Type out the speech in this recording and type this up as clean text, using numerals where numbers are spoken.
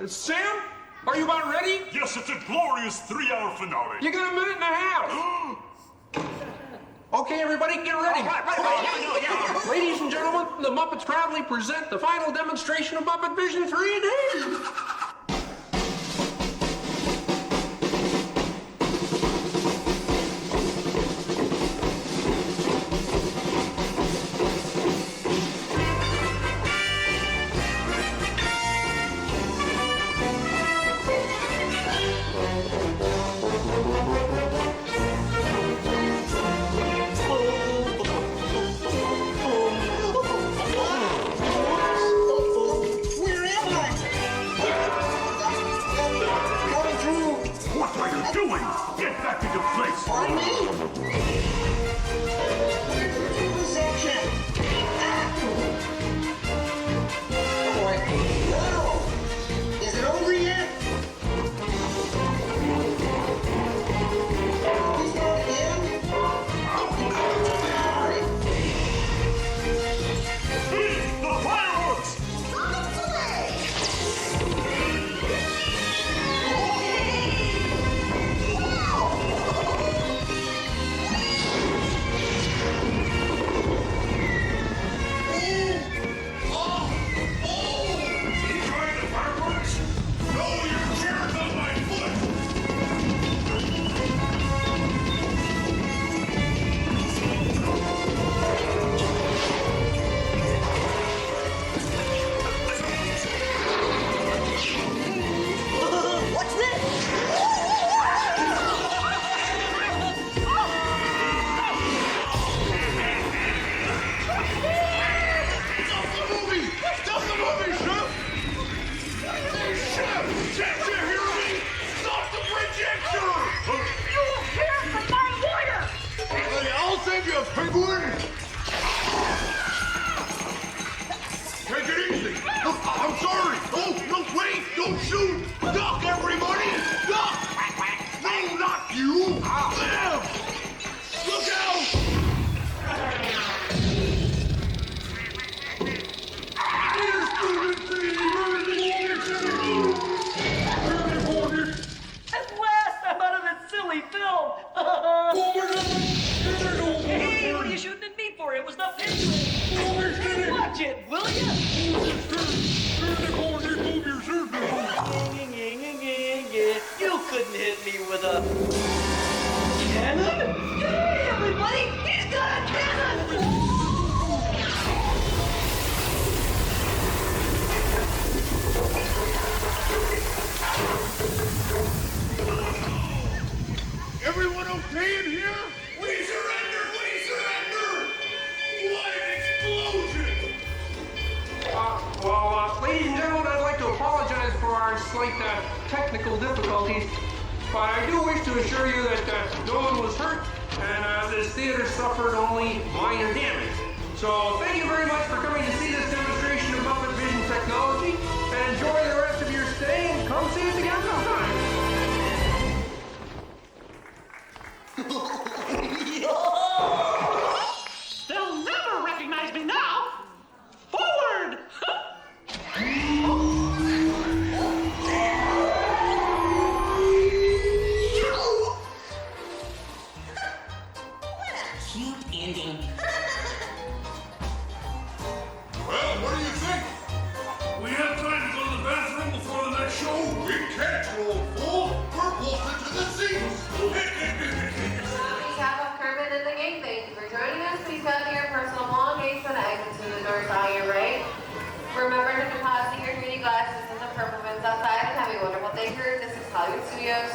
Sam? Are you about ready? Yes, it's a glorious 3-hour finale. You got a minute and a half. Okay, everybody, get ready. Right. Ladies and gentlemen, the Muppets proudly present the final demonstration of MuppetVision 3D. Get back into place! Pardon me? Section. Oh boy. No! Is it over yet? We start again? Alright. Hey, the fireworks! Take it easy. I'm sorry. No, wait. Don't shoot. Duck, everybody. Duck. No, not you. Them. Look out. At last, I'm out of this silly film. Hey, what are you shooting at me for? It was the picture. Watch it, will you? You couldn't hit me with a cannon. Hey, everybody, he's got a cannon. Everyone okay in here? We surrender! We surrender! What an explosion! Ladies and gentlemen, I'd like to apologize for our slight technical difficulties, but I do wish to assure you that no one was hurt, and this theater suffered only minor damage. So thank you very much for coming to see this demonstration of MuppetVision technology, and enjoy the rest of your stay, and come see us again sometime. They'll never recognize me now! Forward! What a cute ending. Well, what do you think? We have time to go to the bathroom before the next show? We can't, you old fool. We're bolted to the seats. On behalf of Kermit and the gang, thank you for joining us. Please gather your personal belongings and exit through the doors on your right. Remember to deposit your 3D glasses in the purple bins outside and have a wonderful day here. This is Hollywood Studios.